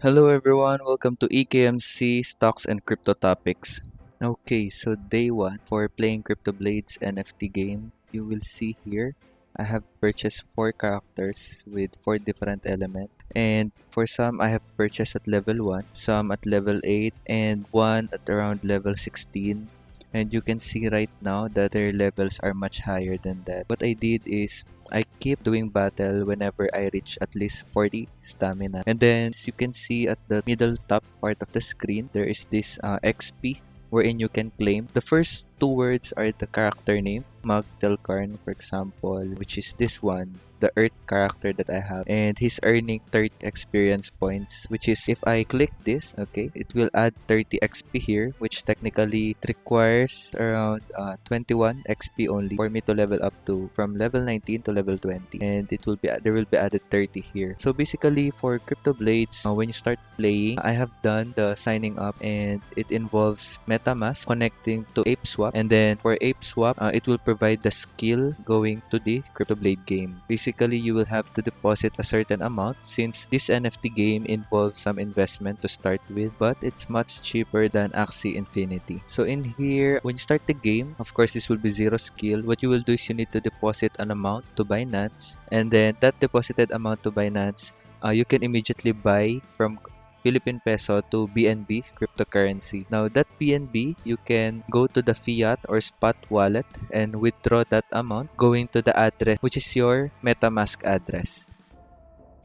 Hello everyone, welcome to EKMC Stocks and Crypto Topics. Okay, so day 1 for playing CryptoBlades NFT game. You will see here I have purchased 4 characters with 4 different elements. And for some I have purchased at level 1, some at level 8, and one at around level 16. And you can see right now that their levels are much higher than that. What I did is I keep doing battle whenever I reach at least 40 stamina. And then as you can see at the middle top part of the screen, there is this XP wherein you can claim. The first two words are the character name, Magtelkarn for example, which is this one, the Earth character that I have. And he's earning 30 experience points, which is if I click this, okay, it will add 30 XP here, which technically requires around 21 XP only for me to level up to from level 19 to level 20, and it will be there will be added 30 here. So basically for CryptoBlades, when you start playing, I have done the signing up, and it involves MetaMask connecting to ApeSwap, and then for ApeSwap, it will provide the skill going to the CryptoBlade game. Basically, you will have to deposit a certain amount since this NFT game involves some investment to start with, but it's much cheaper than Axie Infinity. So in here, when you start the game, of course, this will be zero skill. What you will do is you need to deposit an amount to Binance, and then that deposited amount to Binance, you can immediately buy from Philippine peso to BNB cryptocurrency. Now that BNB, you can go to the fiat or spot wallet and withdraw that amount going to the address which is your MetaMask address.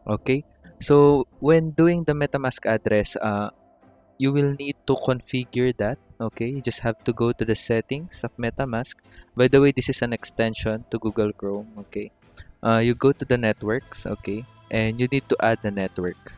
Okay? So when doing the MetaMask address, you will need to configure that. Okay? You just have to go to the settings of MetaMask. By the way, this is an extension to Google Chrome. Okay? You go to the networks. Okay? And you need to add the network.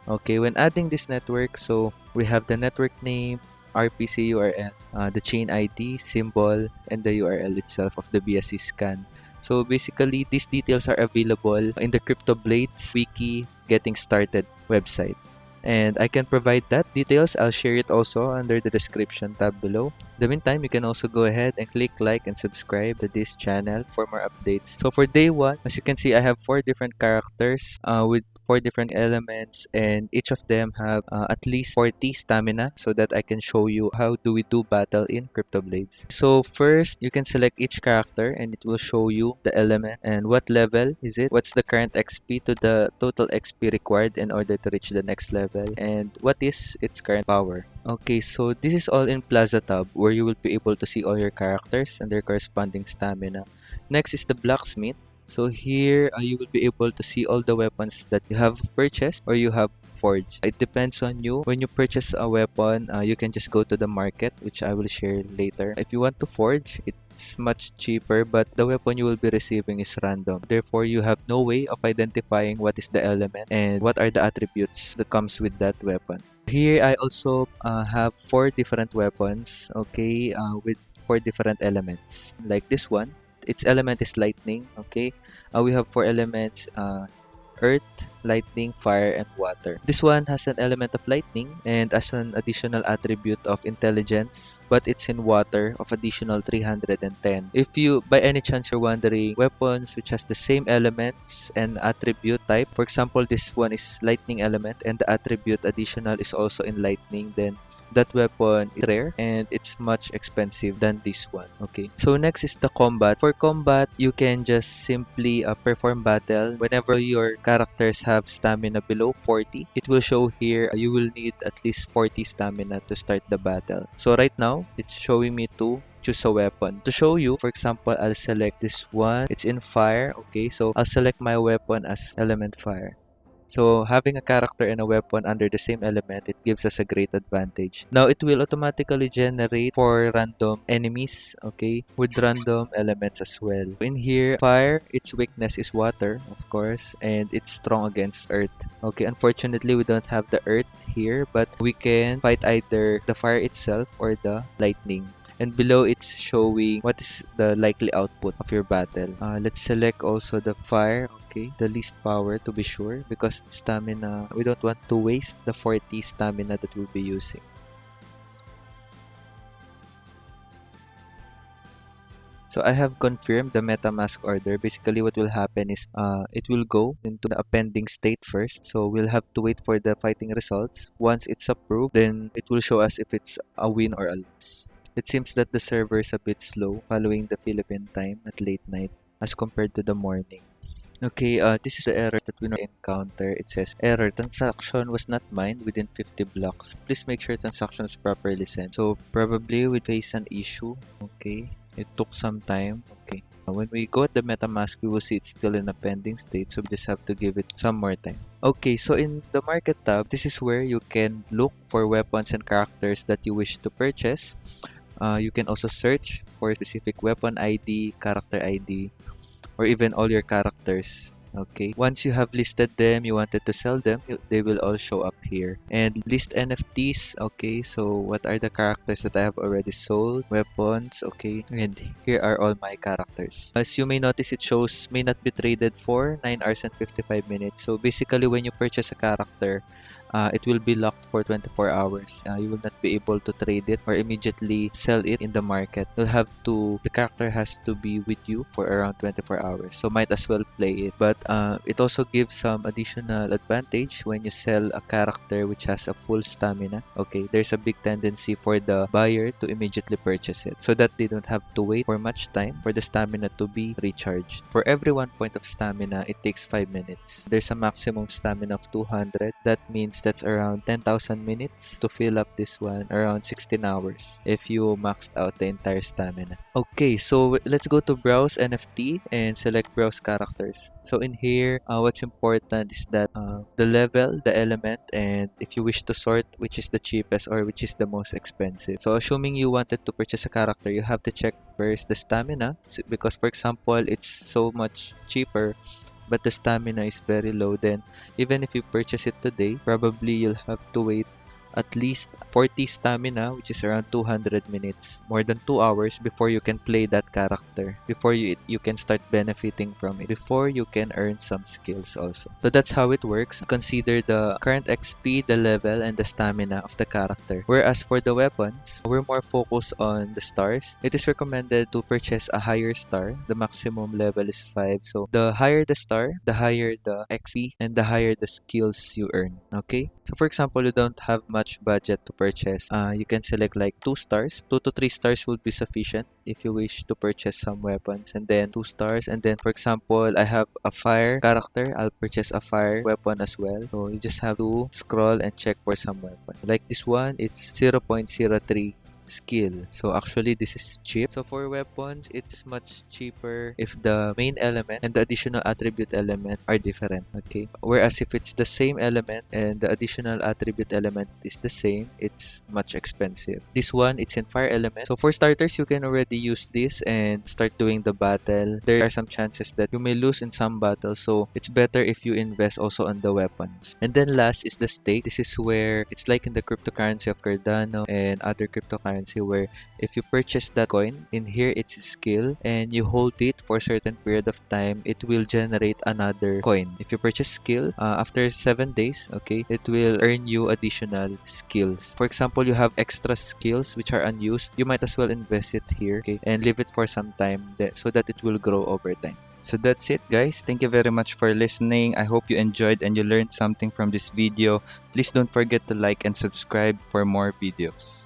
Okay, when adding this network, so we have the network name, RPC URL, the chain ID, symbol, and the URL itself of the BSC scan. So basically, these details are available in the CryptoBlades Wiki Getting Started website. And I can provide that details. I'll share it also under the description tab below. In the meantime, you can also go ahead and click like and subscribe to this channel for more updates. So for day 1, as you can see, I have 4 different characters with 4 different elements, and each of them have at least 40 stamina so that I can show you how do we do battle in CryptoBlades. So first, you can select each character and it will show you the element and what level is it, what's the current XP to the total XP required in order to reach the next level, and what is its current power. Okay, so this is all in Plaza tab where you will be able to see all your characters and their corresponding stamina. Next is the Blocksmith. So here you will be able to see all the weapons that you have purchased or you have forged. It depends on you. When you purchase a weapon, you can just go to the market, which I will share later. If you want to forge, it's much cheaper, but the weapon you will be receiving is random. Therefore, you have no way of identifying what is the element and what are the attributes that comes with that weapon. Here, I also have 4 different weapons, okay, with 4 different elements. Like this one, its element is lightning. Okay, we have 4 elements: earth, lightning, fire, and water. This one has an element of lightning and as an additional attribute of intelligence, but it's in water of additional 310. If you by any chance you're wondering weapons which has the same elements and attribute type, for example this one is lightning element and the attribute additional is also in lightning, then that weapon is rare and it's much expensive than this one. Okay, so next is the combat. For combat, you can just simply perform battle whenever your characters have stamina below 40. It will show here you will need at least 40 stamina to start the battle. So right now it's showing me to choose a weapon. To show you, for example, I'll select this one. It's in fire. Okay, so I'll select my weapon as element fire. So having a character and a weapon under the same element, it gives us a great advantage. Now it will automatically generate 4 random enemies, okay, with random elements as well. In here, fire, its weakness is water, of course, and it's strong against earth. Okay, unfortunately we don't have the earth here, but we can fight either the fire itself or the lightning. And below it's showing what is the likely output of your battle. Let's select also the fire. Okay, the least power to be sure, because stamina, we don't want to waste the 40 stamina that we'll be using. So I have confirmed the MetaMask order. Basically, what will happen is it will go into the appending state first. So we'll have to wait for the fighting results. Once it's approved, then it will show us if it's a win or a loss. It seems that the server is a bit slow following the Philippine time at late night as compared to the morning. Okay, this is the error that we normally encounter. It says, error, transaction was not mined within 50 blocks. Please make sure transaction is properly sent. So probably we face an issue. Okay, it took some time. Okay, when we go at the MetaMask, we will see it's still in a pending state. So we just have to give it some more time. Okay, so in the market tab, this is where you can look for weapons and characters that you wish to purchase. You can also search for specific weapon ID, character ID, or even all your characters. Okay, once you have listed them, you wanted to sell them, they will all show up here. And list NFTs. Okay, so what are the characters that I have already sold? Weapons. Okay, and here are all my characters. As you may notice, it shows may not be traded for 9 hours and 55 minutes. So basically, when you purchase a character, it will be locked for 24 hours. You will not be able to trade it or immediately sell it in the market. The character has to be with you for around 24 hours. So might as well play it. But it also gives some additional advantage when you sell a character which has a full stamina. Okay, there's a big tendency for the buyer to immediately purchase it so that they don't have to wait for much time for the stamina to be recharged. For every 1 point of stamina, it takes 5 minutes. There's a maximum stamina of 200. That means that's around 10,000 minutes to fill up this one, around 16 hours if you maxed out the entire stamina. Okay, so let's go to browse NFT and select browse characters. So in here, what's important is that the level, the element, and if you wish to sort which is the cheapest or which is the most expensive. So assuming you wanted to purchase a character, you have to check first the stamina, because for example, it's so much cheaper but the stamina is very low, then even if you purchase it today, probably you'll have to wait at least 40 stamina, which is around 200 minutes, more than 2 hours before you can play that character, before you can start benefiting from it, before you can earn some skills also. So that's how it works. Consider the current XP, the level, and the stamina of the character. Whereas for the weapons, we're more focused on the stars. It is recommended to purchase a higher star. The maximum level is 5. So the higher the star, the higher the XP, and the higher the skills you earn. Okay? So for example, you don't have much budget to purchase. You can select like 2 stars. 2 to 3 stars will be sufficient if you wish to purchase some weapons. And then 2 stars. And then for example, I have a fire character. I'll purchase a fire weapon as well. So you just have to scroll and check for some weapon. Like this one, it's 0.03 skill. So actually this is cheap. So for weapons, it's much cheaper if the main element and the additional attribute element are different. Okay, whereas if it's the same element and the additional attribute element is the same, it's much expensive. This one, it's in fire element. So for starters, you can already use this and start doing the battle. There are some chances that you may lose in some battles, so it's better if you invest also on the weapons. And then last is the stake. This is where it's like in the cryptocurrency of Cardano and other cryptocurrency, where if you purchase that coin, in here it's a skill and you hold it for a certain period of time, it will generate another coin. If you purchase skill, after 7 days, okay, it will earn you additional skills. For example, you have extra skills which are unused, you might as well invest it here, okay, and leave it for some time so that it will grow over time. So that's it, guys. Thank you very much for listening. I hope you enjoyed and you learned something from this video. Please don't forget to like and subscribe for more videos.